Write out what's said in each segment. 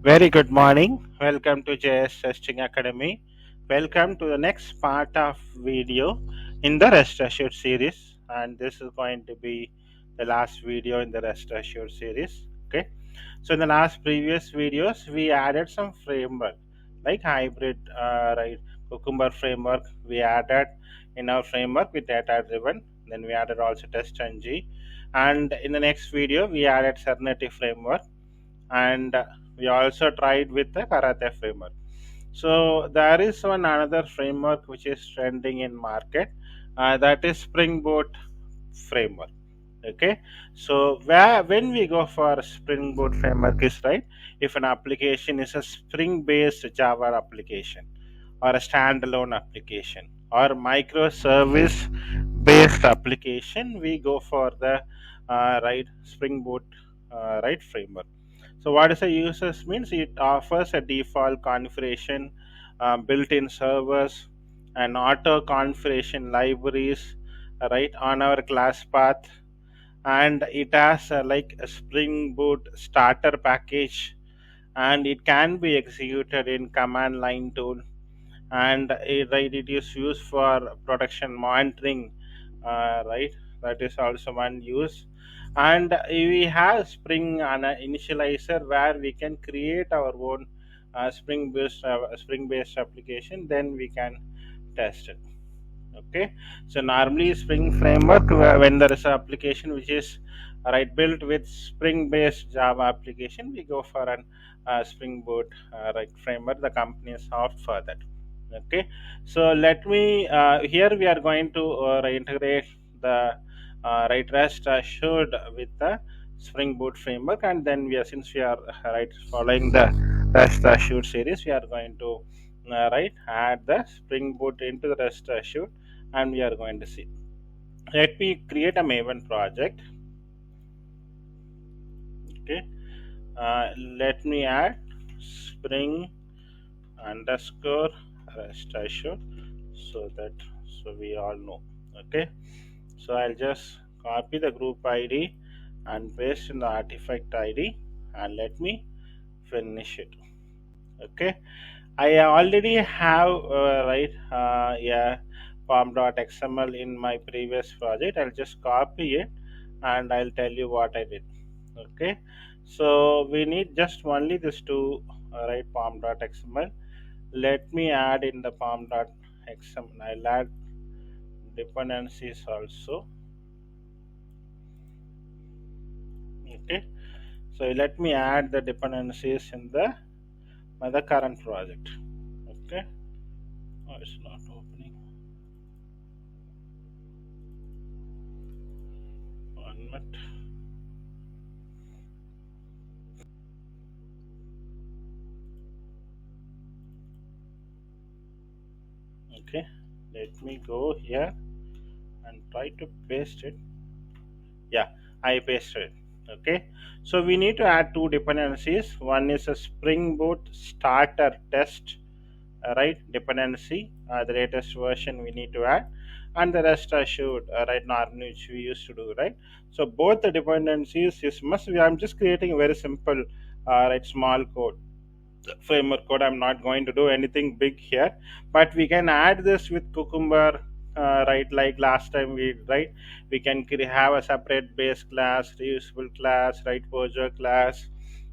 Very good morning. Welcome to JS Testing Academy. Welcome to the next part of video in the Rest Assured series, and this is going to be the last video in the Rest Assured series. Okay, so in the last previous videos, we added some framework like hybrid, right? Cucumber framework. We added in our framework with data driven. Then we added also test ng, and in the next video, we added Serenity framework and we also tried with the karate framework. So there is one another framework which is trending in market, that is spring boot framework. Okay, so when we go for spring boot framework is right, if an application is a spring based java application or a standalone application or microservice based application, we go for the right spring boot right framework. So what is a users means, it offers a default configuration, built-in servers and auto configuration libraries right on our class path, and it has like a spring boot starter package, and it can be executed in command line tool, and right, it is used for production monitoring, right, that is also one use. And we have spring and initializer where we can create our own spring based application, then we can test it. Okay, so normally spring framework, when there is an application which is right built with spring based java application, we go for an spring boot right framework. The company is opt for that. Okay, so let me here we are going to integrate the right rest assured with the spring boot framework, and then we are, since we are right following the rest assured series, we are going to right add the spring boot into the rest assured, and we are going to see. Let me create a maven project. Okay, let me add spring underscore rest assured, so that so we all know. Okay, so I'll just copy the group id and paste in the artifact id, and let me finish it. Okay, I already have right yeah, pom.xml in my previous project. I'll just copy it and I'll tell you what I did. Okay, so we need just only this two, right, pom.xml. Let me add in the pom.xml. I'll add dependencies also. Okay, so let me add the dependencies in the current project. Okay, oh, it's not opening. One minute. Okay, let me go here and try to paste it. Yeah, I pasted it. Okay, so we need to add two dependencies. One is a spring boot starter test, right, dependency, the latest version we need to add, and the rest assured, right, normally which we used to do, right. So both the dependencies is must be. I'm just creating a very simple right small code, framework code. I'm not going to do anything big here, but we can add this with cucumber, right, like last time we, right, we can have a separate base class, reusable class, right, pojo class,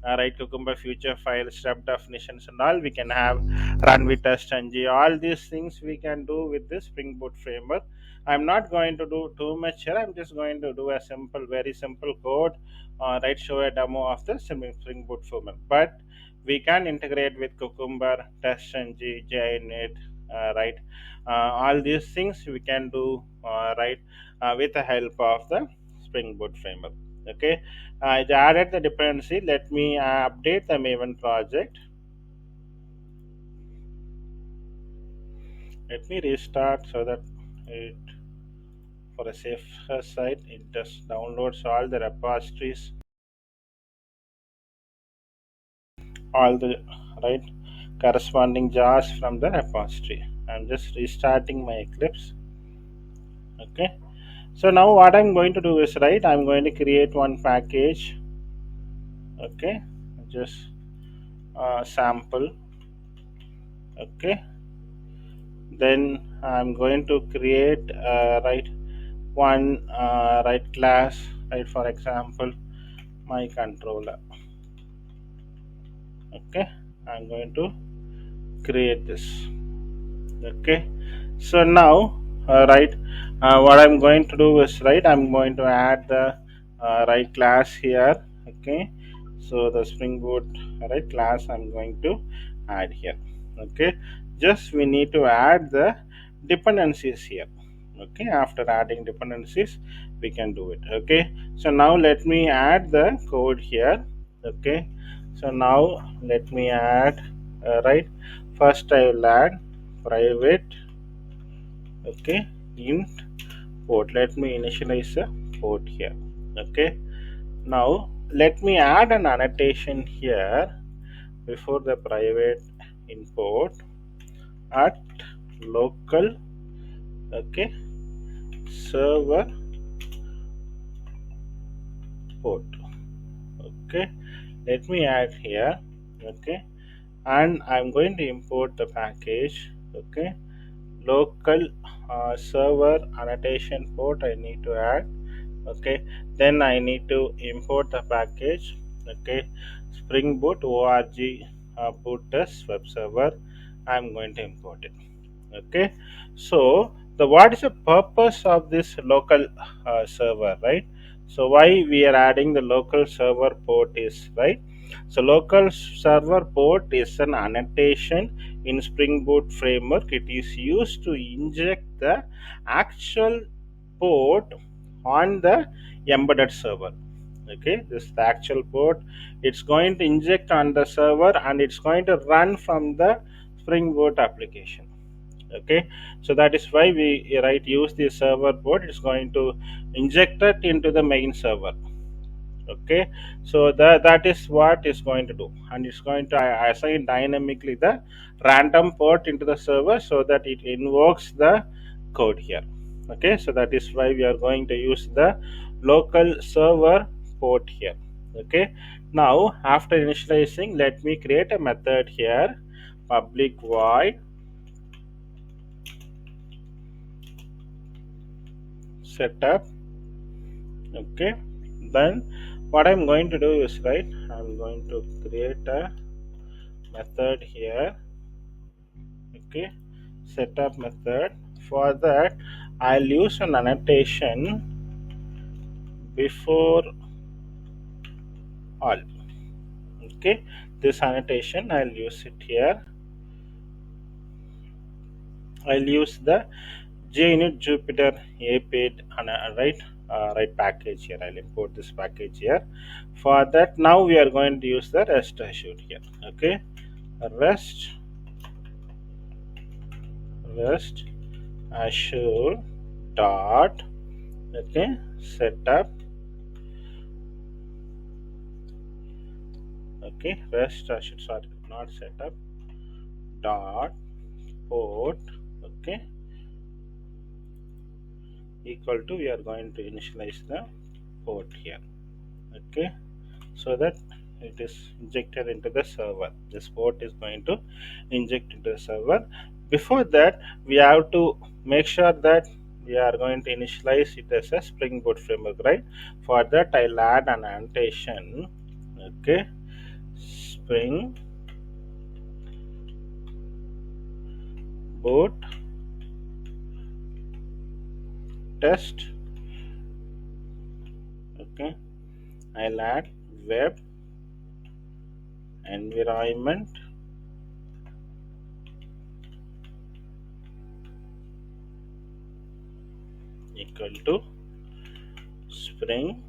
right, cucumber future file step definitions and all. We can have run with test ng, all these things we can do with this spring boot framework. I'm not going to do too much here. I'm just going to do a simple, very simple code, right, show a demo of the spring boot framework. But we can integrate with cucumber, testng, JInit, right, all these things we can do, right, with the help of the spring boot framework. Okay, I added the dependency. Let me update the maven project. Let me restart so that it, for a safer side, it just downloads all the repositories, all the right corresponding jars from the repository. I'm just restarting my Eclipse. Okay, so now what I'm going to do is, right, I'm going to create one package. Okay, just sample. Okay, then I'm going to create right one right class, right, for example my controller. Okay, I'm going to create this. Okay, so now right, what I'm going to do is, right, I'm going to add the right class here. Okay, so the spring boot right class I'm going to add here. Okay, just we need to add the dependencies here. Okay, after adding dependencies we can do it. Okay, so now let me add the code here. Okay, so now let me add right, first I will add private, okay, int port. Let me initialize a port here. Okay, now let me add an annotation here before the private import at local, okay, server port. Okay, let me add here. Okay, and I'm going to import the package. Okay, local server annotation port I need to add. Okay, then I need to import the package. Okay, spring boot org boot test web server, I'm going to import it. Okay, so the what is the purpose of this local server, right? So why we are adding the local server port is, right, so local server port is an annotation in spring boot framework. It is used to inject the actual port on the embedded server. Okay, this is the actual port. It's going to inject on the server and it's going to run from the spring boot application. Okay, so that is why we right use the server port. It's going to inject it into the main server. Okay, so that is what is going to do, and it's going to assign dynamically the random port into the server so that it invokes the code here. Okay, so that is why we are going to use the local server port here. Okay, now after initializing, let me create a method here, public void setup. Okay, then what I'm going to do is, right, I'm going to create a method here. Okay, setup method. For that I'll use an annotation before all. Okay, this annotation I'll use it here. I'll use the JUnit Jupyter API right, right package here. I'll import this package here. For that, now we are going to use the REST assured here. Okay, REST assured dot, okay, setup. Okay, REST assured, sorry, not setup, dot port. Okay, equal to, we are going to initialize the port here. Okay, so that it is injected into the server. This port is going to inject into the server. Before that, we have to make sure that we are going to initialize it as a spring boot framework, right? For that I'll add an annotation. Okay, spring boot test. Okay, I'll add web environment equal to spring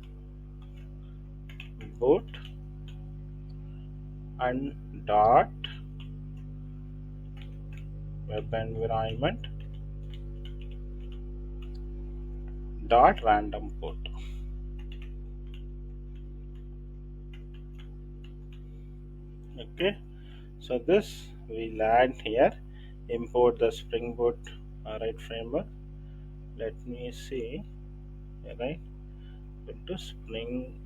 boot and dot web environment dot random port. Okay, so this we'll add here, import the spring boot right framework. Let me see, right, into spring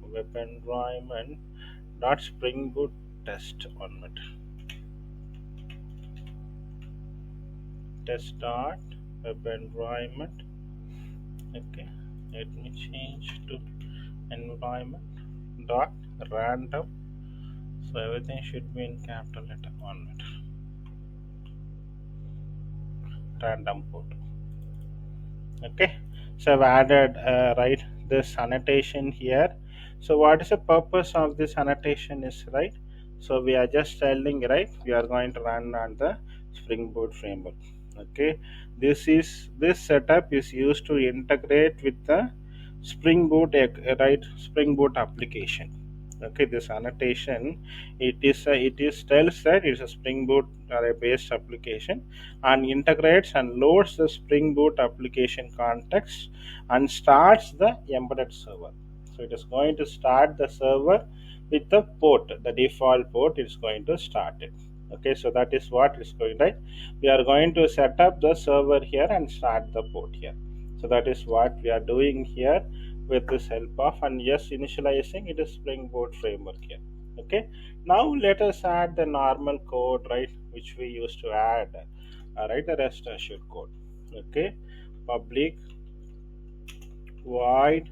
web environment dot spring boot test. 1 minute. Test dot web environment. Okay, let me change to environment dot random. So everything should be in capital letter. 1 minute. Random photo. Okay, so I've added right this annotation here. So what is the purpose of this annotation is right, so we are just telling right we are going to run on the Spring Boot framework. Okay, this setup is used to integrate with the Spring Boot right Spring Boot application. Okay, this annotation, it is tells that it's a Spring Boot based application and integrates and loads the Spring Boot application context and starts the embedded server. So it is going to start the server with the port, the default port is going to start it. Okay, so that is what is going right. We are going to set up the server here and start the port here. So that is what we are doing here with this help of, and just initializing it is Spring Boot framework here. Okay, now let us add the normal code right which we used to add right, the rest assured code. Okay, public void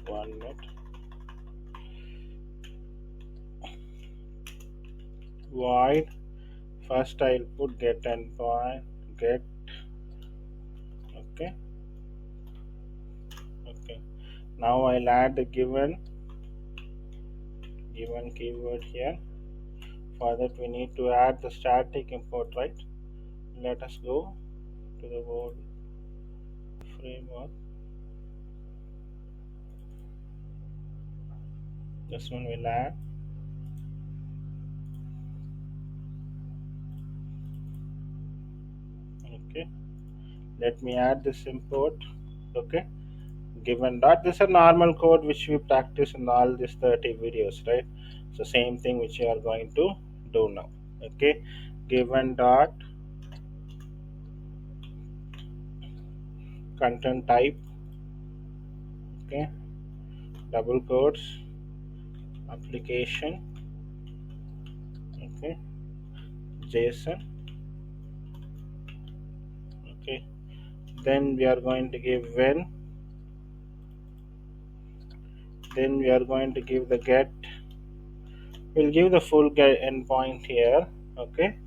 1 minute void. First I'll put get endpoint get. Okay, okay, now I'll add the given keyword here. For that we need to add the static import right. Let us go to the whole framework. This one will add. Okay, let me add this import. Okay, given dot, this is a normal code which we practice in all these 30 videos right. So same thing which you are going to do now. Okay, given dot content type. Okay, double quotes application. Okay, JSON. Okay, then we are going to give when, then we are going to give the get. We'll give the full get endpoint here. Okay,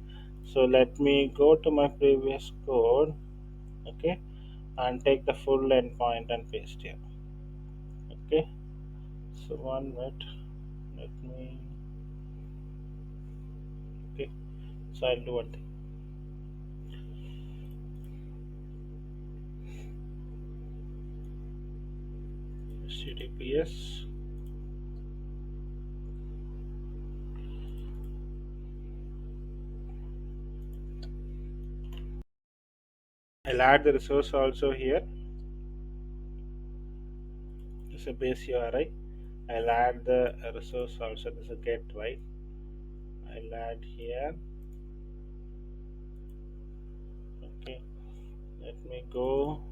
so let me go to my previous code. Okay, and take the full endpoint and paste here. Okay, so 1 minute, let me. Okay, so I'll do one thing. HTTPS I'll add the resource also here. This is a base URI. I'll add the resource also. This is a get right. I'll add here. Okay, let me go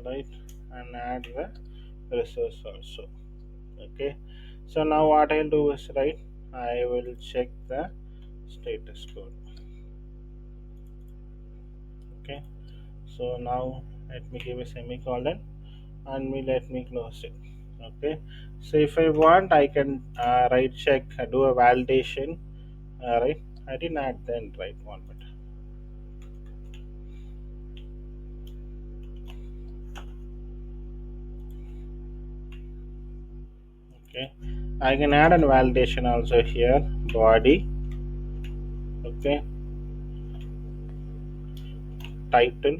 right and add the resource also. Okay, so now what I'll do is right, I will check the status code. Okay, so now let me give a semicolon and let me close it. Okay, so if I want I can right check, do a validation. Right, I didn't add then right. 1 minute. Okay, I can add a validation also here, body. Okay, title.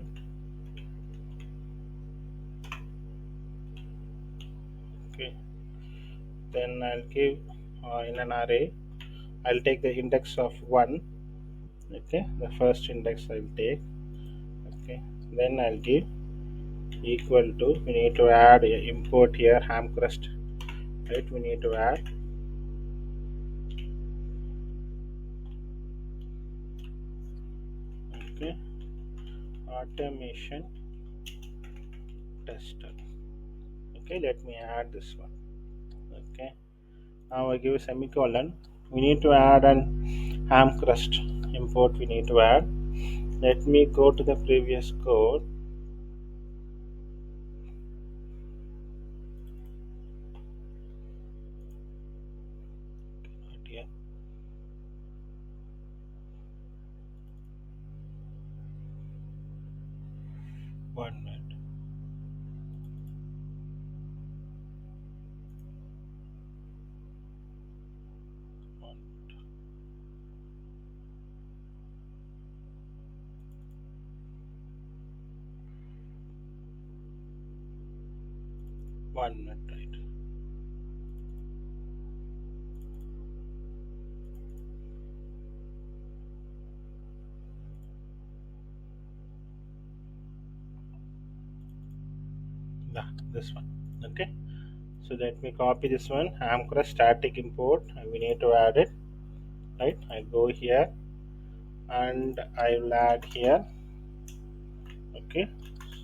Okay, then I'll give in an array I'll take the index of 1. Okay, the first index I'll take. Okay, then I'll give equal to, we need to add import here ham crust right, we need to add. Okay, automation tester. Okay, let me add this one. Okay, now I give a semicolon. we need to add an ham crust import. We need to add. Let me go to the previous code. Here. 1 minute. 1 minute, right? Yeah, this one. Okay. So let me copy this one. Ham crust static import, and we need to add it. Right. I'll go here and I will add here. Okay.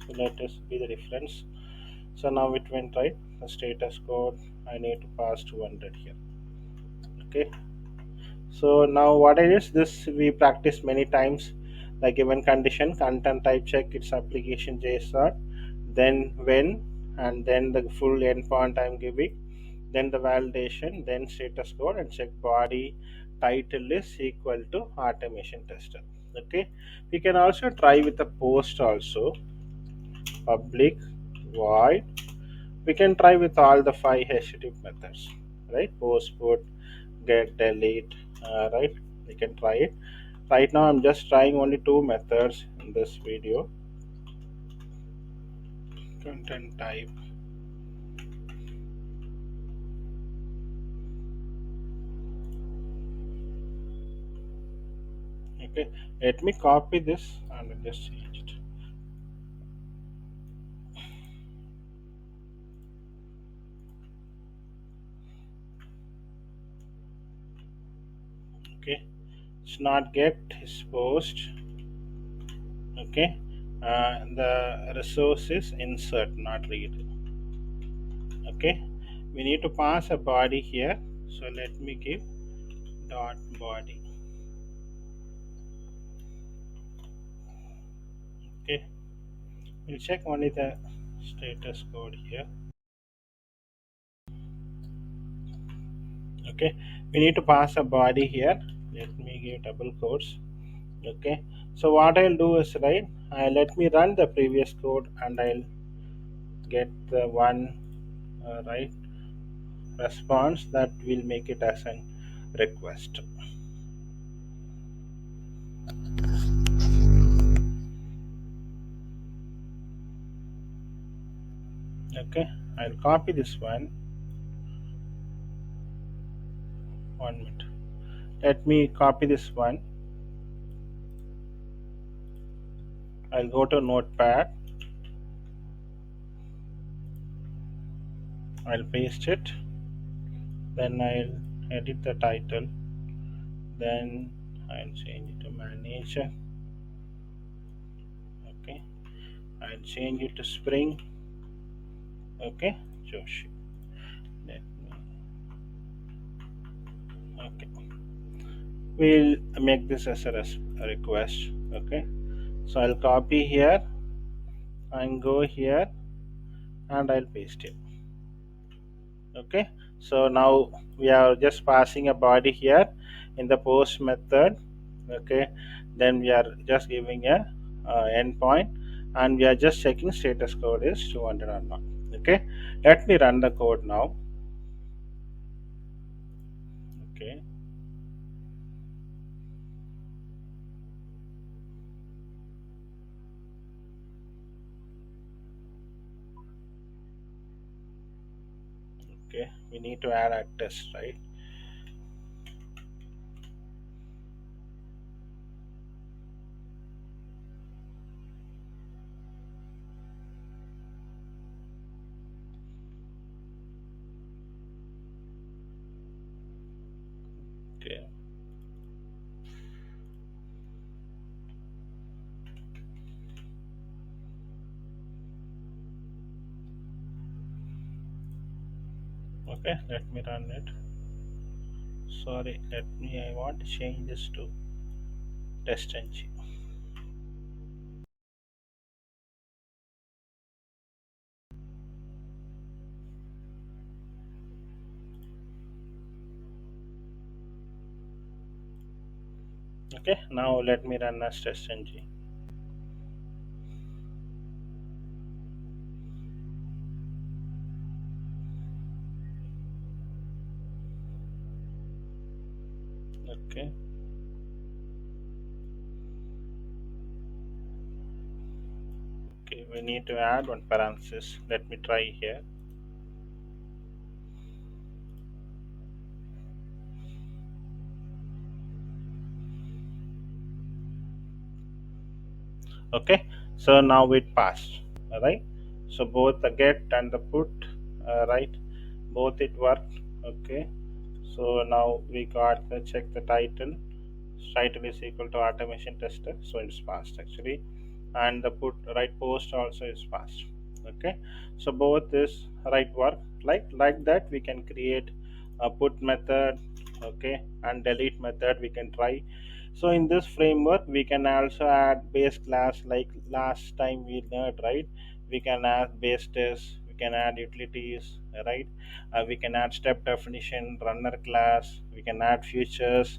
So let us be the reference. So now it went right. The status code I need to pass 200 here. Okay. So now what it is, this we practice many times. Like given condition, content type check, its application JSON, then when, and then the full endpoint I'm giving, then the validation, then status code, and check body title is equal to automation tester. Okay, we can also try with the post also, public void. We can try with all the 5 HTTP methods, right? Post, put, get, delete, right? We can try it. Right now I'm just trying only 2 methods in this video. Content type. Okay, let me copy this and just change it. Okay, it's not get, it's post. Okay, the resource is insert, not read. Okay, we need to pass a body here, so let me give dot body. Okay, we'll check only the status code here. Okay, we need to pass a body here. Let me give double quotes. Okay, so what I'll do is, right, let me run the previous code and I'll get the one right response that will make it as a request. Okay, I'll copy this one. 1 minute. Let me copy this one. I'll go to notepad. I'll paste it. Then I'll edit the title. Then I'll change it to manager. Okay, I'll change it to spring. Okay, Joshi. Let me, okay, we'll make this as a request. Okay, so I'll copy here and go here and I'll paste it. Okay, so now we are just passing a body here in the post method. Okay, then we are just giving a endpoint and we are just checking status code is 200 or not. Okay, let me run the code now. Okay, okay, we need to add a test, right? Okay, okay, let me run it. Sorry, let me. I want to change this to test ng. Okay, now let me run as test ng. Okay, okay, we need to add one parenthesis. Let me try here. Okay, so now it passed. All right, so both the get and the put, right, both it worked. Okay, so now we got the check the title is equal to automation tester, so it's passed actually, and the put right post also is passed. Okay, so both this right work, like that we can create a put method, okay, and delete method we can try. So in this framework we can also add base class like last time we learned, right? We can add base test, we can add utilities, right? We can add step definition, runner class, we can add features.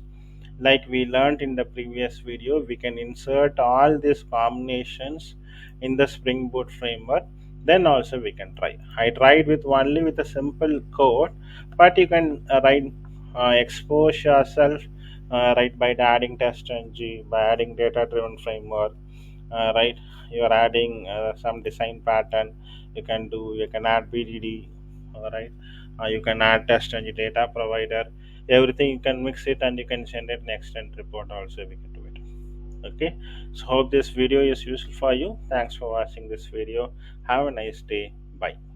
Like we learned in the previous video, we can insert all these combinations in the Spring Boot framework. Then also we can try. I tried with only with a simple code, but you can write, expose yourself, right, by adding test ng, by adding data driven framework, right. You are adding some design pattern. You can add BDD, all right. You can add test and data provider, everything you can mix it and you can send it next and report also we can do it. Okay, so hope this video is useful for you. Thanks for watching this video. Have a nice day. Bye.